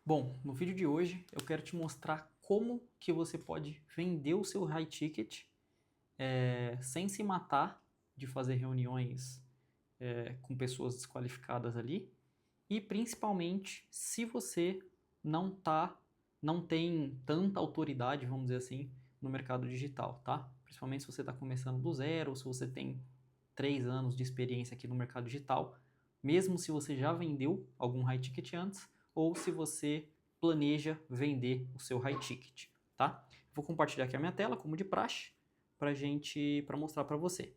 Bom, no vídeo de hoje eu quero te mostrar como que você pode vender o seu high ticket sem se matar de fazer reuniões com pessoas desqualificadas ali e principalmente se você não tem tanta autoridade, vamos dizer assim, no mercado digital, tá? Principalmente se você está começando do zero, ou se você tem 3 anos de experiência aqui no mercado digital, mesmo se você já vendeu algum high ticket antes, ou se você planeja vender o seu high ticket, tá? Vou compartilhar aqui a minha tela, como de praxe, para mostrar para você.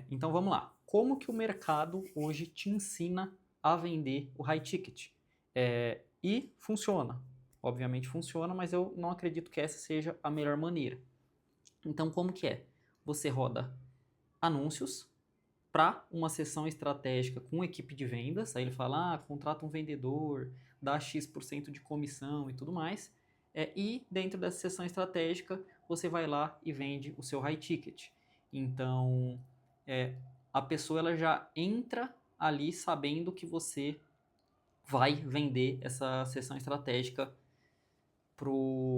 Então vamos lá. Como que o mercado hoje te ensina a vender o high ticket? E funciona. Obviamente funciona, mas eu não acredito que essa seja a melhor maneira. Então como que é? Você roda anúncios para uma sessão estratégica com equipe de vendas, aí ele fala, contrata um vendedor, dá X% de comissão e tudo mais, e dentro dessa sessão estratégica você vai lá e vende o seu high ticket. Então, a pessoa ela já entra ali sabendo que você vai vender essa sessão estratégica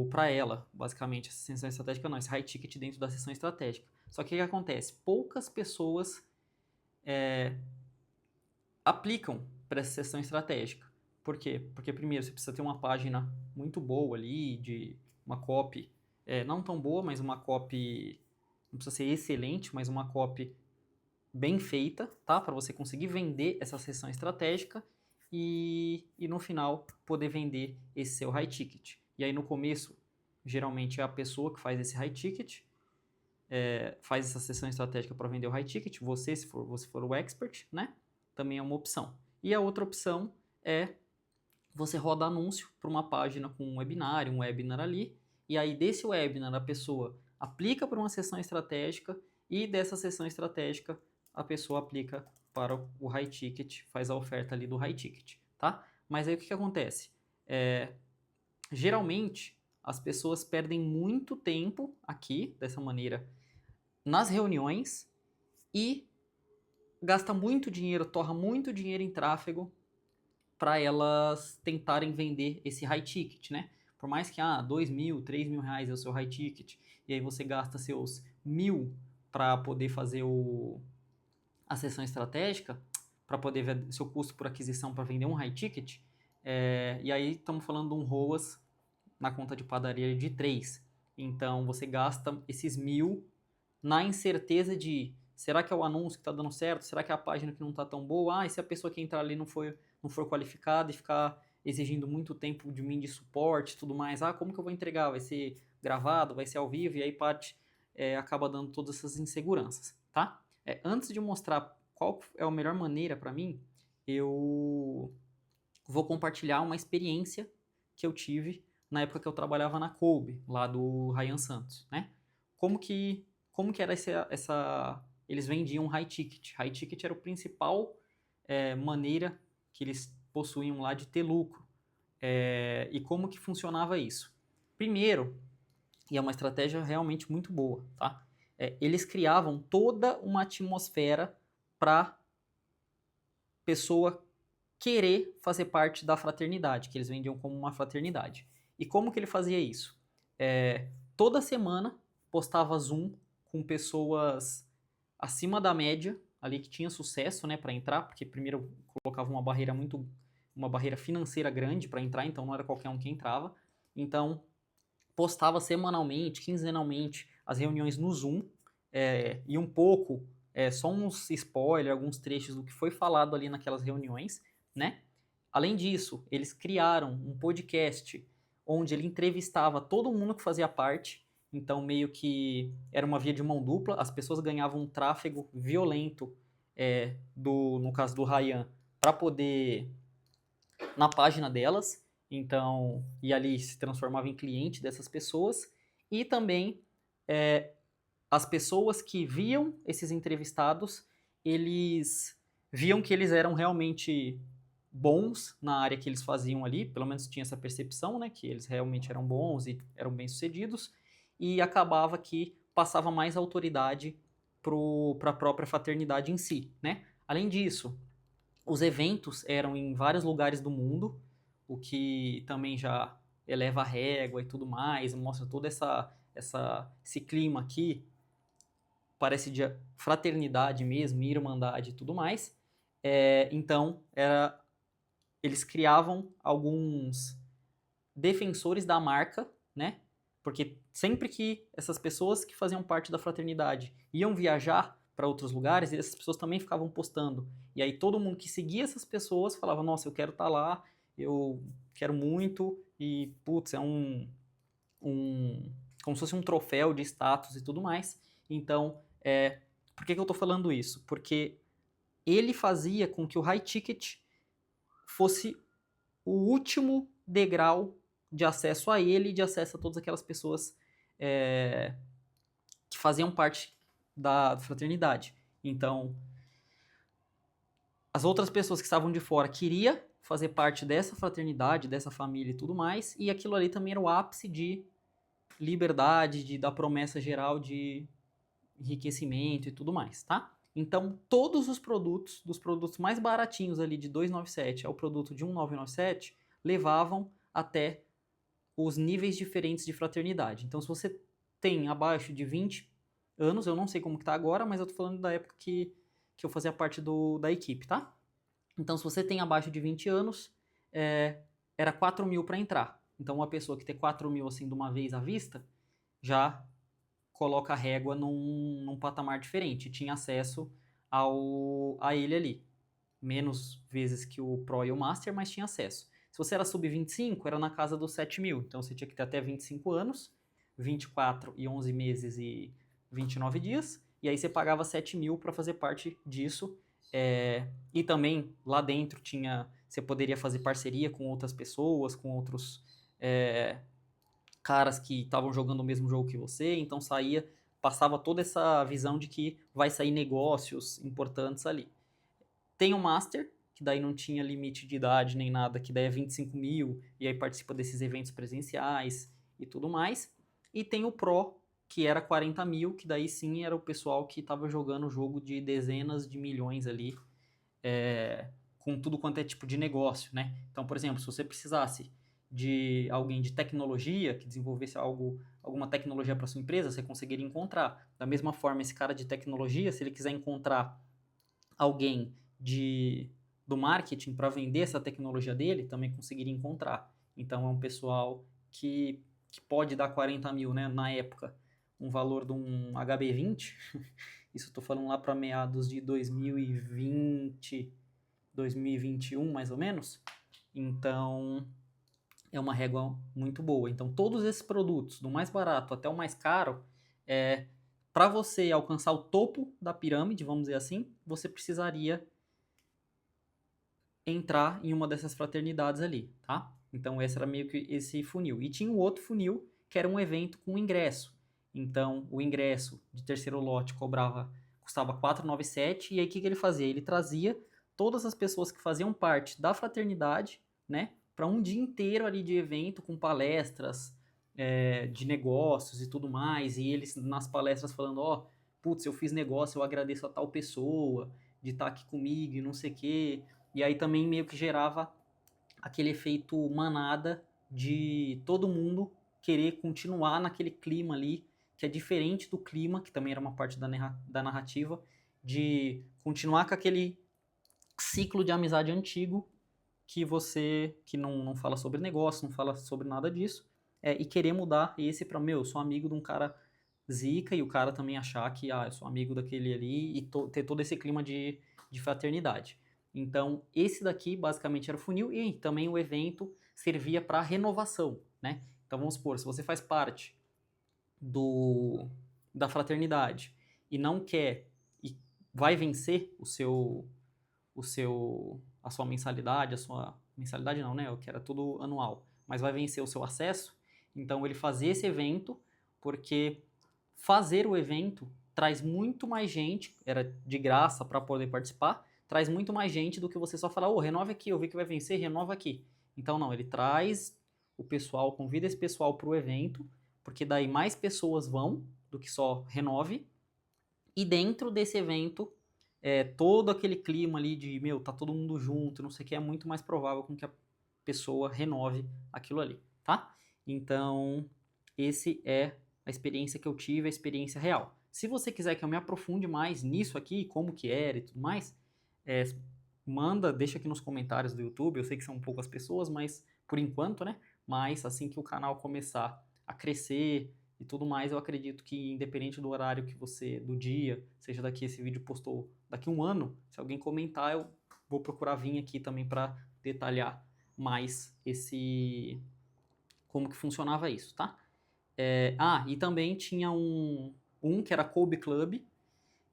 para ela, basicamente, essa sessão estratégica não, esse high ticket dentro da sessão estratégica. Só que o que acontece? Poucas pessoas aplicam para essa sessão estratégica. Por quê? Porque primeiro você precisa ter uma página muito boa ali, de uma copy, não tão boa, mas uma copy, não precisa ser excelente, mas uma copy bem feita, tá? Para você conseguir vender essa sessão estratégica e no final poder vender esse seu high ticket. E aí no começo, geralmente é a pessoa que faz esse high ticket, faz essa sessão estratégica para vender o high ticket, você, se você for o expert, né? Também é uma opção. E a outra opção é você roda anúncio para uma página com um webinar ali, e aí desse webinar a pessoa aplica para uma sessão estratégica e dessa sessão estratégica a pessoa aplica para o high ticket, faz a oferta ali do high ticket, tá? Mas aí o que acontece? Geralmente as pessoas perdem muito tempo aqui, dessa maneira, nas reuniões e gasta muito dinheiro, torra muito dinheiro em tráfego para elas tentarem vender esse high ticket, né? Por mais que 2.000, 3.000 reais é o seu high ticket, e aí você gasta seus 1.000 para poder fazer a sessão estratégica, para poder ver seu custo por aquisição para vender um high ticket, e aí estamos falando de um ROAS na conta de padaria de 3. Então você gasta esses 1.000 na incerteza de será que é o anúncio que está dando certo? Será que é a página que não está tão boa? E se a pessoa que entrar ali não for qualificada e ficar exigindo muito tempo de mim de suporte e tudo mais, como que eu vou entregar? Vai ser gravado? Vai ser ao vivo? E aí acaba dando todas essas inseguranças, tá? Antes de mostrar qual é a melhor maneira para mim, eu vou compartilhar uma experiência que eu tive na época que eu trabalhava na Kolbe, lá do Ryan Santos, né? Como que era eles vendiam high ticket. High ticket era a principal maneira que eles possuíam lá de ter lucro. E como que funcionava isso? Primeiro, e é uma estratégia realmente muito boa, tá? Eles criavam toda uma atmosfera para pessoa querer fazer parte da fraternidade, que eles vendiam como uma fraternidade. E como que ele fazia isso? Toda semana postava Zoom com pessoas acima da média, ali que tinha sucesso, né, para entrar, porque primeiro colocava uma barreira financeira grande para entrar, então não era qualquer um que entrava. Então postava semanalmente, quinzenalmente as reuniões no Zoom, e um pouco, só uns spoilers, alguns trechos do que foi falado ali naquelas reuniões, né? Além disso, eles criaram um podcast onde ele entrevistava todo mundo que fazia parte, então meio que era uma via de mão dupla, as pessoas ganhavam um tráfego violento, no caso do Ryan, para poder na página delas, então, e ali se transformava em cliente dessas pessoas, e também as pessoas que viam esses entrevistados, eles viam que eles eram realmente bons na área que eles faziam ali, pelo menos tinha essa percepção, né, que eles realmente eram bons e eram bem-sucedidos, e acabava que passava mais autoridade para a própria fraternidade em si, né? Além disso, os eventos eram em vários lugares do mundo, o que também já eleva a régua e tudo mais, mostra todo esse clima aqui, parece de fraternidade mesmo, irmandade e tudo mais. Então, eles criavam alguns defensores da marca, né? Porque sempre que essas pessoas que faziam parte da fraternidade iam viajar para outros lugares, essas pessoas também ficavam postando. E aí todo mundo que seguia essas pessoas falava: nossa, eu quero estar lá, eu quero muito, e putz, é como se fosse um troféu de status e tudo mais. Então, por que eu estou falando isso? Porque ele fazia com que o high ticket fosse o último degrau de acesso a ele e de acesso a todas aquelas pessoas que faziam parte da fraternidade. Então, as outras pessoas que estavam de fora queriam fazer parte dessa fraternidade, dessa família e tudo mais, e aquilo ali também era o ápice de liberdade, da promessa geral de enriquecimento e tudo mais, tá? Então, todos os produtos, dos produtos mais baratinhos ali de 297 ao produto de 1997, levavam até os níveis diferentes de fraternidade. Então, se você tem abaixo de 20 anos, eu não sei como que tá agora, mas eu tô falando da época que eu fazia parte da equipe, tá? Então, se você tem abaixo de 20 anos, era 4 mil para entrar. Então, uma pessoa que tem 4 mil assim de uma vez à vista, já coloca a régua num patamar diferente. Tinha acesso a ele ali. Menos vezes que o Pro e o Master, mas tinha acesso. Se você era sub-25, era na casa dos 7 mil. Então você tinha que ter até 25 anos, 24 e 11 meses e 29 dias. E aí você pagava 7 mil para fazer parte disso. E também lá dentro você poderia fazer parceria com outras pessoas, com outros caras que estavam jogando o mesmo jogo que você. Então passava toda essa visão de que vai sair negócios importantes ali. Tem o Master, que daí não tinha limite de idade nem nada, que daí é 25 mil, e aí participa desses eventos presenciais e tudo mais. E tem o Pro, que era 40 mil, que daí sim era o pessoal que estava jogando o jogo de dezenas de milhões ali, com tudo quanto é tipo de negócio, né? Então, por exemplo, se você precisasse de alguém de tecnologia que desenvolvesse alguma tecnologia para sua empresa, você conseguiria encontrar. Da mesma forma, esse cara de tecnologia, se ele quiser encontrar alguém do marketing para vender essa tecnologia dele, também conseguiria encontrar. Então é um pessoal que pode dar 40 mil, né, na época, um valor de um HB20, isso estou falando lá para meados de 2020, 2021 mais ou menos, então é uma régua muito boa. Então todos esses produtos, do mais barato até o mais caro, para você alcançar o topo da pirâmide, vamos dizer assim, você precisaria entrar em uma dessas fraternidades ali, tá? Então esse era meio que esse funil. E tinha um outro funil que era um evento com ingresso. Então o ingresso de terceiro lote custava 497, e aí o que ele fazia? Ele trazia todas as pessoas que faziam parte da fraternidade, né, para um dia inteiro ali de evento com palestras de negócios e tudo mais, e eles nas palestras falando, ó, putz, eu fiz negócio, eu agradeço a tal pessoa de estar aqui comigo e não sei o quê. E aí também meio que gerava aquele efeito manada de todo mundo querer continuar naquele clima ali, que é diferente do clima, que também era uma parte da narrativa, de continuar com aquele ciclo de amizade antigo que não fala sobre negócio, não fala sobre nada disso, e querer mudar esse para, eu sou amigo de um cara zica, e o cara também achar que, eu sou amigo daquele ali, e ter todo esse clima de fraternidade. Então, esse daqui basicamente era o funil, e também o evento servia para renovação, né? Então, vamos supor, se você faz parte da fraternidade e não quer, e vai vencer a sua mensalidade, não, né? Que era tudo anual, mas vai vencer o seu acesso. Então ele fazia esse evento, porque fazer o evento traz muito mais gente, era de graça para poder participar, traz muito mais gente do que você só falar, renove aqui, eu vi que vai vencer, renova aqui. Então não, ele traz o pessoal, convida esse pessoal para o evento, porque daí mais pessoas vão do que só renove, e dentro desse evento todo aquele clima ali de, tá todo mundo junto, não sei o que, é muito mais provável com que pessoa renove aquilo ali, tá? Então, esse é a experiência que eu tive, a experiência real. Se você quiser que eu me aprofunde mais nisso aqui, como que era e tudo mais, deixa aqui nos comentários do YouTube. Eu sei que são poucas pessoas, mas por enquanto, né? Mas assim que o canal começar a crescer e tudo mais, eu acredito que independente do horário que você, do dia, seja daqui esse vídeo postou daqui um ano, se alguém comentar, eu vou procurar vir aqui também para detalhar mais como que funcionava isso, tá? E também tinha um que era Kolbe Club,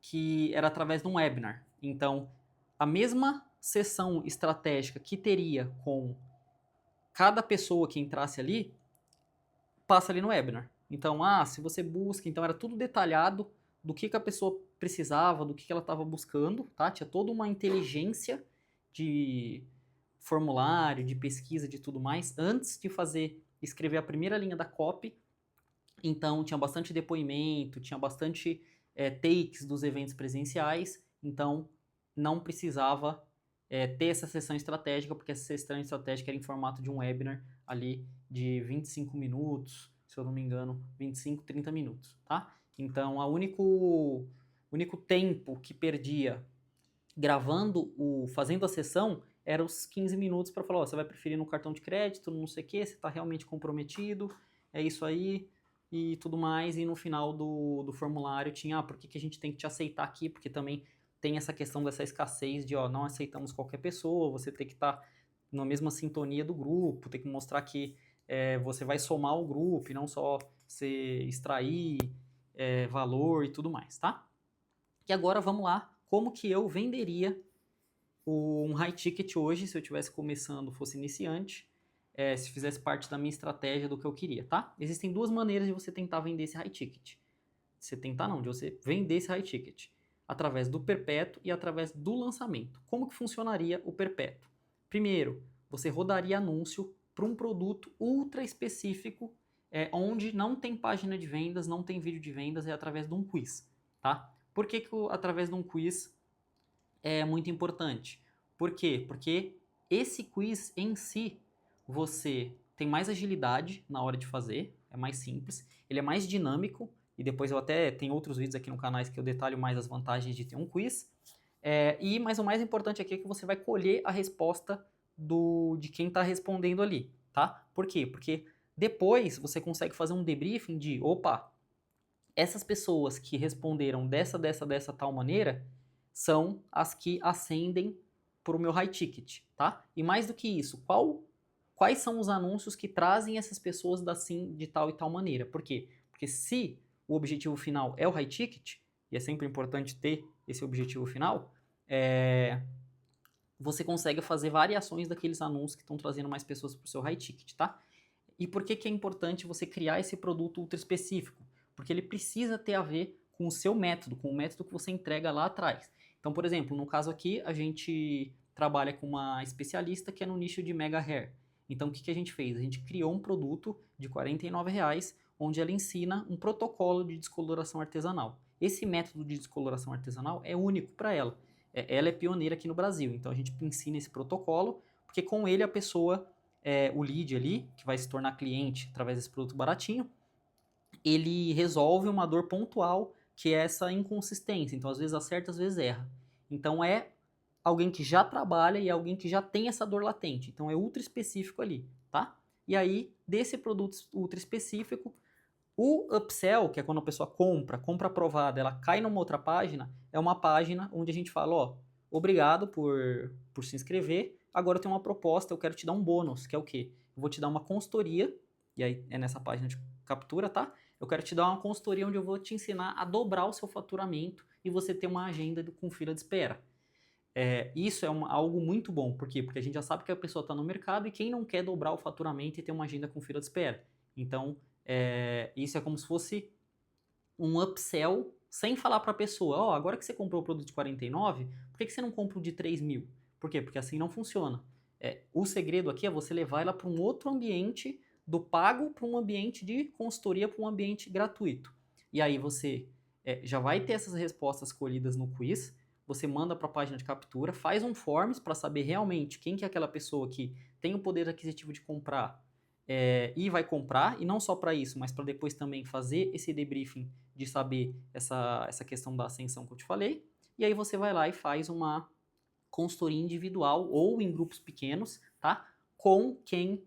que era através de um webinar. Então, a mesma sessão estratégica que teria com cada pessoa que entrasse ali, passa ali no webinar. Então, se você busca, então era tudo detalhado do que a pessoa precisava, do que ela estava buscando, tá? Tinha toda uma inteligência de formulário, de pesquisa, de tudo mais, antes de escrever a primeira linha da copy. Então, tinha bastante depoimento, tinha bastante takes dos eventos presenciais, então não precisava ter essa sessão estratégica, porque essa sessão estratégica era em formato de um webinar ali de 25 minutos, se eu não me engano, 25, 30 minutos, tá? Então, o único tempo que perdia fazendo a sessão era os 15 minutos para falar, você vai preferir no cartão de crédito, não sei o que, você está realmente comprometido, é isso aí, e tudo mais, e no final do formulário tinha, por que a gente tem que te aceitar aqui, porque também tem essa questão dessa escassez de, não aceitamos qualquer pessoa, você tem que estar na mesma sintonia do grupo, tem que mostrar que você vai somar o grupo e não só você extrair valor e tudo mais, tá? E agora vamos lá, como que eu venderia um high ticket hoje, se eu estivesse começando, fosse iniciante, se fizesse parte da minha estratégia do que eu queria, tá? Existem duas maneiras de você tentar vender esse high ticket. De você vender esse high ticket. Através do perpétuo e através do lançamento. Como que funcionaria o perpétuo? Primeiro, você rodaria anúncio para um produto ultra específico, onde não tem página de vendas, não tem vídeo de vendas, é através de um quiz, tá? Por que através de um quiz é muito importante? Por quê? Porque esse quiz em si, você tem mais agilidade na hora de fazer, é mais simples, ele é mais dinâmico, e depois eu até tenho outros vídeos aqui no canal que eu detalho mais as vantagens de ter um quiz. Mas o mais importante aqui é que você vai colher a resposta de quem está respondendo ali, tá? Por quê? Porque depois você consegue fazer um debriefing de, essas pessoas que responderam dessa tal maneira são as que ascendem para o meu high ticket, tá? E mais do que isso, quais são os anúncios que trazem essas pessoas de tal e tal maneira? Por quê? Porque se o objetivo final é o high ticket, e é sempre importante ter esse objetivo final, você consegue fazer variações daqueles anúncios que estão trazendo mais pessoas para o seu high ticket, tá? E por que é importante você criar esse produto ultra específico? Porque ele precisa ter a ver com o seu método, com o método que você entrega lá atrás. Então, por exemplo, no caso aqui, a gente trabalha com uma especialista que é no nicho de mega hair. Então, o que a gente fez? A gente criou um produto de R$ 49,00, onde ela ensina um protocolo de descoloração artesanal. Esse método de descoloração artesanal é único para ela. Ela é pioneira aqui no Brasil, então a gente ensina esse protocolo, porque com ele a pessoa, o lead ali, que vai se tornar cliente através desse produto baratinho, ele resolve uma dor pontual, que é essa inconsistência. Então, às vezes acerta, às vezes erra. Então, é alguém que já trabalha e alguém que já tem essa dor latente. Então, é ultra específico ali, tá? E aí, desse produto ultra específico, o upsell, que é quando a pessoa compra aprovada, ela cai numa outra página, é uma página onde a gente fala, obrigado por se inscrever, agora eu tenho uma proposta, eu quero te dar um bônus, que é o quê? Eu vou te dar uma consultoria, e aí é nessa página de captura, tá? Eu quero te dar uma consultoria onde eu vou te ensinar a dobrar o seu faturamento e você ter uma agenda com fila de espera. Isso é algo muito bom. Por quê? Porque a gente já sabe que a pessoa está no mercado e quem não quer dobrar o faturamento e ter uma agenda com fila de espera. Então, isso é como se fosse um upsell sem falar para a pessoa, agora que você comprou o produto de 49, por que você não compra o de 3.000? Por quê? Porque assim não funciona. O segredo aqui é você levar ela para um outro ambiente, do pago para um ambiente de consultoria, para um ambiente gratuito. E aí você já vai ter essas respostas colhidas no quiz, você manda para a página de captura, faz um forms para saber realmente quem que é aquela pessoa que tem o poder aquisitivo de comprar e vai comprar, e não só para isso, mas para depois também fazer esse debriefing de saber essa questão da ascensão que eu te falei, e aí você vai lá e faz uma consultoria individual ou em grupos pequenos, tá? Com quem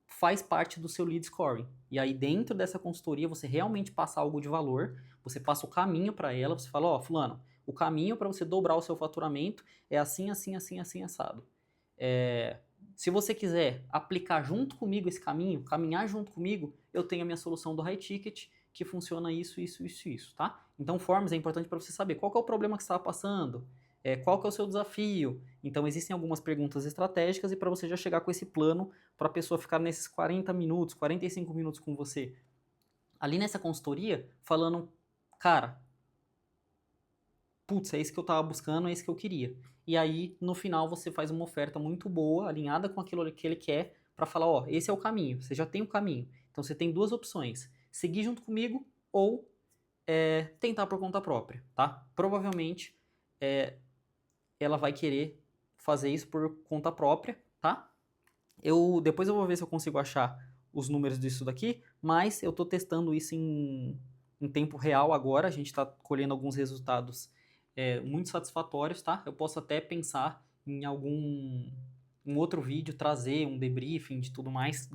faz parte do seu lead scoring. E aí dentro dessa consultoria você realmente passa algo de valor, você passa o caminho para ela, você fala, ó, fulano, o caminho para você dobrar o seu faturamento é assim, assim, assim, assim, assado. Se você quiser aplicar junto comigo esse caminho, caminhar junto comigo, eu tenho a minha solução do high ticket, que funciona isso, isso, isso, isso, tá? Então, Forms é importante para você saber qual que é o problema que você está passando, qual que é o seu desafio. Então, existem algumas perguntas estratégicas e para você já chegar com esse plano para a pessoa ficar nesses 40 minutos, 45 minutos com você, ali nessa consultoria, falando, cara, putz, é isso que eu estava buscando, é isso que eu queria. E aí, no final, você faz uma oferta muito boa, alinhada com aquilo que ele quer, para falar, ó, esse é o caminho, você já tem o caminho. Então, você tem duas opções, seguir junto comigo ou tentar por conta própria, tá? Provavelmente, ela vai querer fazer isso por conta própria, tá? Depois eu vou ver se eu consigo achar os números disso daqui, mas eu estou testando isso em tempo real agora, a gente está colhendo alguns resultados muito satisfatórios, tá? Eu posso até pensar em um outro vídeo, trazer um debriefing de tudo mais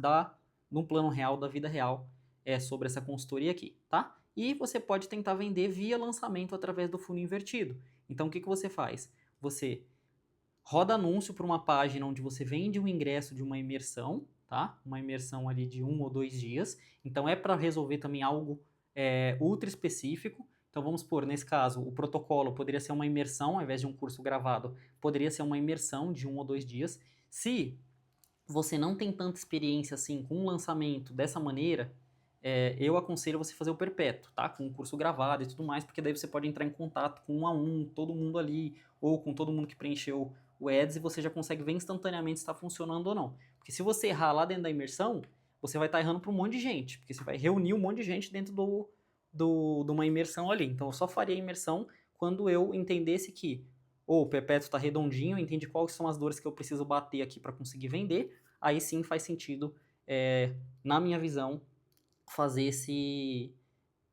no plano real, da vida real, sobre essa consultoria aqui, tá? E você pode tentar vender via lançamento através do funil invertido. Então, o que você faz? Você roda anúncio para uma página onde você vende um ingresso de uma imersão, tá? Uma imersão ali de 1 ou 2 dias. Então, é para resolver também algo ultra específico. Então, vamos supor, nesse caso, o protocolo poderia ser uma imersão, ao invés de um curso gravado, poderia ser uma imersão de 1 ou 2 dias. Se você não tem tanta experiência assim com um lançamento dessa maneira, eu aconselho você fazer o perpétuo, tá? Com um curso gravado e tudo mais, porque daí você pode entrar em contato com um a um, todo mundo ali, ou com todo mundo que preencheu o Ads, e você já consegue ver instantaneamente se está funcionando ou não. Porque se você errar lá dentro da imersão, você vai estar errando para um monte de gente, porque você vai reunir um monte de gente dentro de uma imersão ali. Então, eu só faria a imersão quando eu entendesse que o perpétuo está redondinho, eu entendi quais são as dores que eu preciso bater aqui para conseguir vender, aí sim faz sentido, na minha visão, fazer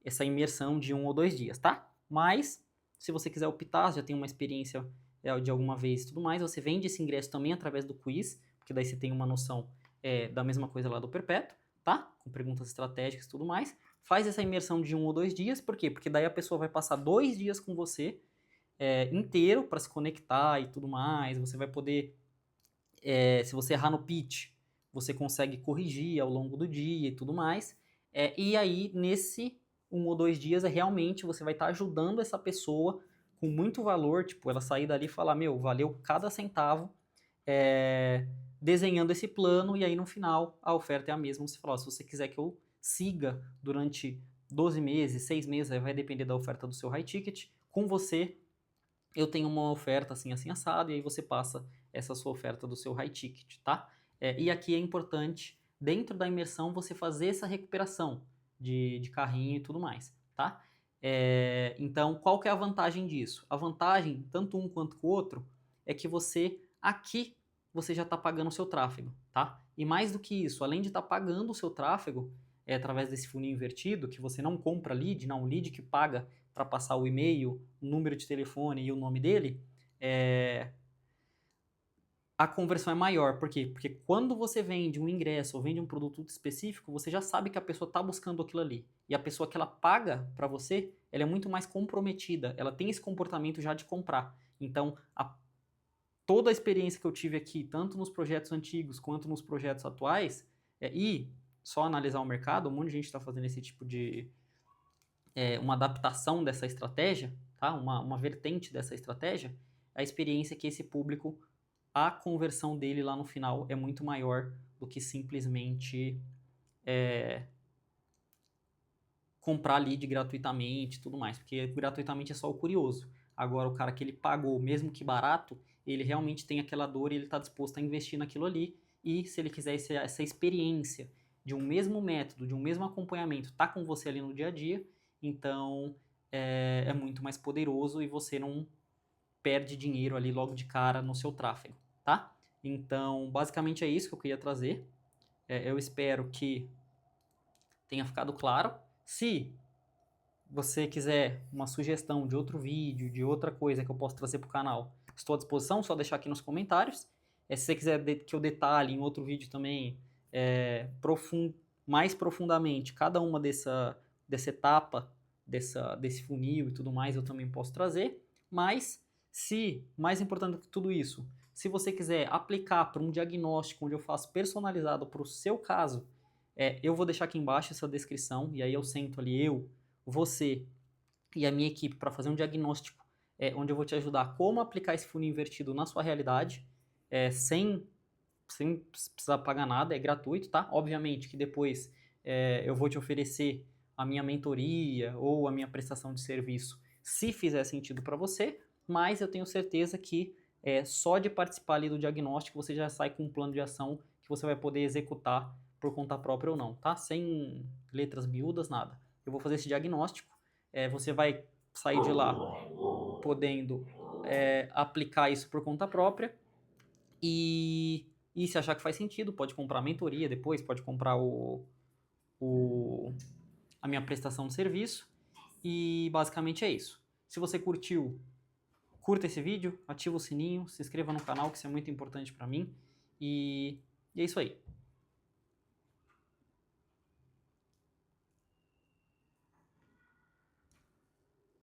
essa imersão de 1 ou 2 dias, tá? Mas, se você quiser optar, já tem uma experiência de alguma vez e tudo mais, você vende esse ingresso também através do quiz, porque daí você tem uma noção da mesma coisa lá do Perpétuo, tá? Com perguntas estratégicas e tudo mais. Faz essa imersão de 1 ou 2 dias, por quê? Porque daí a pessoa vai passar 2 dias com você inteiro para se conectar e tudo mais. Você vai poder, se você errar no pitch, você consegue corrigir ao longo do dia e tudo mais. E aí, nesse 1 ou 2 dias, realmente você vai estar ajudando essa pessoa com muito valor, tipo, ela sair dali e falar, meu, valeu cada centavo, desenhando esse plano, e aí no final a oferta é a mesma. Você fala, ó, se você quiser que eu siga durante 12 meses, 6 meses, aí vai depender da oferta do seu high ticket, com você eu tenho uma oferta assim, assim, assado, e aí você passa essa sua oferta do seu high ticket, tá? E aqui é importante, dentro da imersão, você fazer essa recuperação de carrinho e tudo mais, tá? Então, qual que é a vantagem disso? A vantagem, tanto um quanto o outro, é que aqui, você já está pagando o seu tráfego, tá? E mais do que isso, além de estar pagando o seu tráfego, através desse funil invertido, que você não compra lead, não, o lead que paga para passar o e-mail, o número de telefone e o nome dele, a conversão é maior. Por quê? Porque quando você vende um ingresso ou vende um produto específico, você já sabe que a pessoa está buscando aquilo ali. E a pessoa que ela paga para você, ela é muito mais comprometida. Ela tem esse comportamento já de comprar. Então, toda a experiência que eu tive aqui, tanto nos projetos antigos quanto nos projetos atuais, e só analisar o mercado, um monte de gente está fazendo esse tipo de uma adaptação dessa estratégia, tá? Uma vertente dessa estratégia, a experiência que esse público, a conversão dele lá no final é muito maior do que simplesmente comprar lead gratuitamente e tudo mais, porque gratuitamente é só o curioso. Agora, o cara que ele pagou, mesmo que barato, ele realmente tem aquela dor e ele está disposto a investir naquilo ali, e se ele quiser essa experiência de um mesmo método, de um mesmo acompanhamento, tá com você ali no dia a dia, então é muito mais poderoso e você perde dinheiro ali logo de cara no seu tráfego, tá? Então, basicamente é isso que eu queria trazer. Eu espero que tenha ficado claro. Se você quiser uma sugestão de outro vídeo, de outra coisa que eu possa trazer para o canal, estou à disposição, só deixar aqui nos comentários. Se você quiser que eu detalhe em outro vídeo também, mais profundamente, cada uma dessa etapa, desse funil e tudo mais, eu também posso trazer. Mas, mais importante do que tudo isso, se você quiser aplicar para um diagnóstico onde eu faço personalizado para o seu caso, eu vou deixar aqui embaixo essa descrição, e aí eu sento ali, você e a minha equipe para fazer um diagnóstico onde eu vou te ajudar a como aplicar esse funil invertido na sua realidade, sem precisar pagar nada, é gratuito, tá? Obviamente que depois eu vou te oferecer a minha mentoria ou a minha prestação de serviço, se fizer sentido para você, mas eu tenho certeza que só de participar ali do diagnóstico você já sai com um plano de ação que você vai poder executar por conta própria ou não, tá? Sem letras miúdas, nada. Eu vou fazer esse diagnóstico, você vai sair de lá podendo aplicar isso por conta própria e se achar que faz sentido, pode comprar a mentoria depois, pode comprar a minha prestação de serviço e basicamente é isso. Se você curtiu, curta esse vídeo, ativa o sininho, se inscreva no canal, que isso é muito importante para mim e é isso aí.